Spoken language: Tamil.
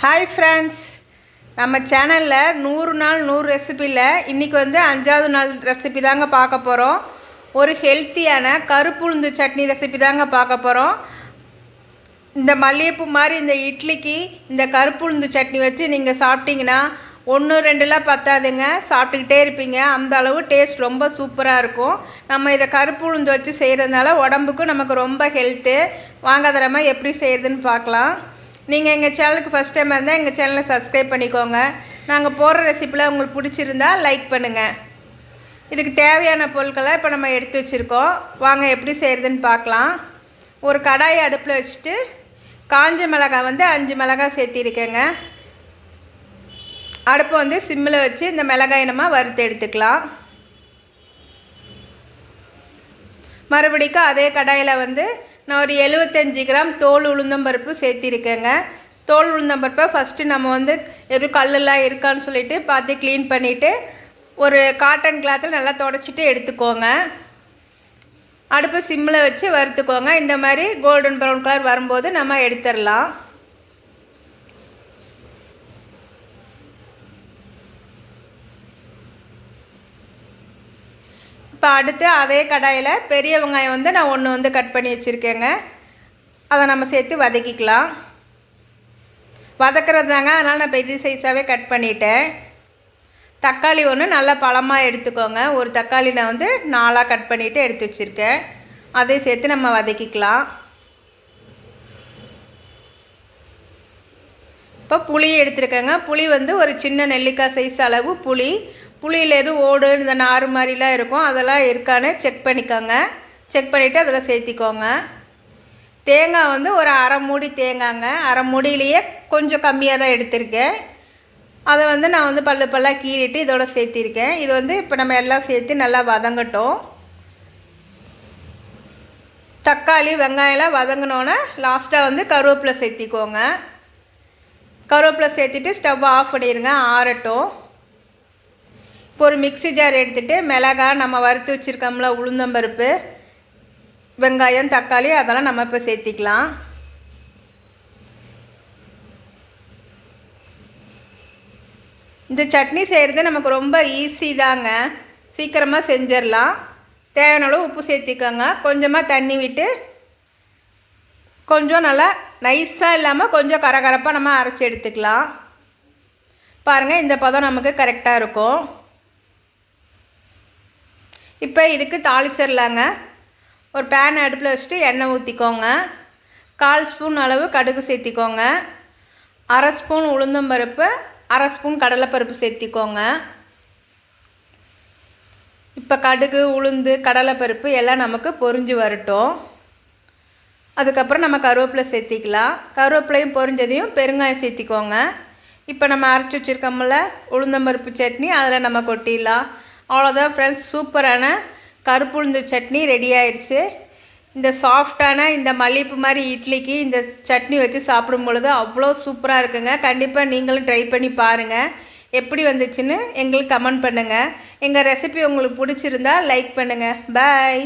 ஹாய் ஃப்ரெண்ட்ஸ், நம்ம சேனலில் 100 நாள் 100 ரெசிப்பியில் இன்றைக்கி வந்து 5வது நாள் ரெசிபி தாங்க பார்க்க போகிறோம். ஒரு ஹெல்த்தியான கருப்புளுந்து சட்னி ரெசிபி தாங்க பார்க்க போகிறோம். இந்த மல்லிகைப்பூ மாதிரி இந்த இட்லிக்கு இந்த கருப்புளுந்து சட்னி வச்சு நீங்கள் சாப்பிட்டீங்கன்னா 1-2லாம் பத்தாதுங்க, சாப்பிட்டுக்கிட்டே இருப்பீங்க. அந்த அளவு டேஸ்ட் ரொம்ப சூப்பராக இருக்கும். நம்ம இதை கருப்புளுந்து வச்சு செய்கிறதுனால உடம்புக்கும் நமக்கு ரொம்ப ஹெல்த்து. வாங்காதரமா எப்படி செய்கிறதுன்னு பார்க்கலாம். நீங்கள் எங்கள் சேனலுக்கு ஃபஸ்ட் டைம் இருந்தால் எங்கள் சேனலை சப்ஸ்கிரைப் பண்ணிக்கோங்க. நாங்கள் போடுற ரெசிப்பியில் உங்களுக்கு பிடிச்சிருந்தால் லைக் பண்ணுங்கள். இதுக்கு தேவையான பொருட்களை இப்போ நம்ம எடுத்து வச்சுருக்கோம். வாங்க எப்படி செய்கிறதுன்னு பார்க்கலாம். ஒரு கடாயை அடுப்பில் வச்சுட்டு காஞ்ச மிளகாய் வந்து 5 மிளகாய் சேர்த்திருக்கேங்க. அடுப்பை வந்து சிம்மில் வச்சு இந்த மிளகாய் நம்ம வறுத்து எடுத்துக்கலாம். மறுபடிக்கும் அதே கடாயில் வந்து நான் ஒரு 75 கிராம் தோல் உளுந்தம்பருப்பு சேர்த்திருக்கேங்க. தோல் உளுந்தம்பருப்பை ஃபஸ்ட்டு நம்ம வந்து எதுவும் கல்லெல்லாம் இருக்கான்னு சொல்லிவிட்டு பார்த்து க்ளீன் பண்ணிவிட்டு ஒரு காட்டன் கிளாத்தில் நல்லா தொடச்சிட்டு எடுத்துக்கோங்க. அடுப்பு சிம்மில் வச்சு வறுத்துக்கோங்க. இந்த மாதிரி கோல்டன் ப்ரௌன் கலர் வரும்போது நம்ம எடுத்துடலாம். இப்போ அடுத்து அதே கடாயில் பெரிய வெங்காயம் வந்து நான் ஒன்று வந்து கட் பண்ணி வச்சுருக்கேங்க. அதை நம்ம சேர்த்து வதக்கிக்கலாம். வதக்கிறது தாங்க, அதனால் நான் பெரிய சைஸாகவே கட் பண்ணிட்டேன். தக்காளி ஒன்று நல்லா பழமாக எடுத்துக்கோங்க. ஒரு தக்காளி நான் வந்து 4ஆக கட் பண்ணிவிட்டு எடுத்து வச்சுருக்கேன். அதை சேர்த்து நம்ம வதக்கிக்கலாம். இப்போ புளி எடுத்துருக்கேங்க. புளி வந்து ஒரு சின்ன நெல்லிக்காய் சைஸ் அளவு புளி. புளியில் எதுவும் ஓடு இந்த நார் மாதிரிலாம் இருக்கும், அதெல்லாம் இருக்கான்னு செக் பண்ணிக்கோங்க. செக் பண்ணிவிட்டு அதில் சேர்த்திக்கோங்க. தேங்காய் வந்து ஒரு அரை மூடி தேங்காய்ங்க. அரை மூடியிலேயே கொஞ்சம் கம்மியாக தான் எடுத்திருக்கேன். அதை வந்து நான் வந்து பல்லாக கீறிட்டு இதோட சேர்த்திருக்கேன். இது வந்து இப்போ நம்ம எல்லாம் சேர்த்து நல்லா வதங்கட்டும். தக்காளி வெங்காயம்லாம் வதங்கினோன்னே லாஸ்ட்டாக வந்து கருவேப்பிலை சேர்த்திக்கோங்க. கருவேப்பிலை சேர்த்துட்டு ஸ்டவ் ஆஃப் பண்ணிடுங்க, ஆறட்டும். இப்போ ஒரு மிக்ஸி ஜார் எடுத்துகிட்டு மிளகாய் நம்ம வறுத்து வச்சுருக்கோம்ல உளுந்தம்பருப்பு, வெங்காயம், தக்காளி அதெல்லாம் நம்ம இப்போ சேர்த்திக்கலாம். இந்த சட்னி செய்கிறது நமக்கு ரொம்ப ஈஸி தாங்க, சீக்கிரமாக செஞ்சிடலாம். தேவையான அளவு உப்பு சேர்த்திக்கோங்க. கொஞ்சமாக தண்ணி விட்டு கொஞ்சம் நல்லா நைஸாக இல்லாமல் கொஞ்சம் கரகரப்பாக நம்ம அரைச்சி எடுத்துக்கலாம். பாருங்கள், இந்த பதம் நமக்கு கரெக்டாக இருக்கும். இப்போ இதுக்கு தாளிச்சிடலாங்க. ஒரு பேன் அடுப்பில் வச்சுட்டு எண்ணெய் ஊற்றிக்கோங்க. 1/4 ஸ்பூன் அளவு கடுகு சேர்த்திக்கோங்க. அரை ஸ்பூன் உளுந்தம்பருப்பு, அரை ஸ்பூன் கடலைப்பருப்பு சேர்த்திக்கோங்க. இப்போ கடுகு, உளுந்து, கடலைப்பருப்பு எல்லாம் நமக்கு பொரிஞ்சு வரட்டும். அதுக்கப்புறம் நம்ம கருவேப்பிலை சேர்த்திக்கலாம். கருவேப்பிலையும் பொரிஞ்சதையும் பெருங்காயம் சேர்த்திக்கோங்க. இப்போ நம்ம அரைச்சி வச்சுருக்கோம்ல உளுந்தம்பருப்பு சட்னி அதில் நம்ம கொட்டிடலாம். அவ்வளோதான் ஃப்ரெண்ட்ஸ், சூப்பரான கருப்புளுந்து சட்னி ரெடி ஆயிடுச்சு. இந்த சாஃப்டான இந்த மல்லிகைப்பூ மாதிரி இட்லிக்கு இந்த சட்னி வச்சு சாப்பிடும் பொழுது அவ்வளோ சூப்பராக இருக்குங்க. கண்டிப்பாக நீங்களும் ட்ரை பண்ணி பாருங்கள். எப்படி வந்துச்சுன்னு எங்களுக்கு கமெண்ட் பண்ணுங்கள். எங்கள் ரெசிபி உங்களுக்கு பிடிச்சிருந்தா லைக் பண்ணுங்கள். பாய்.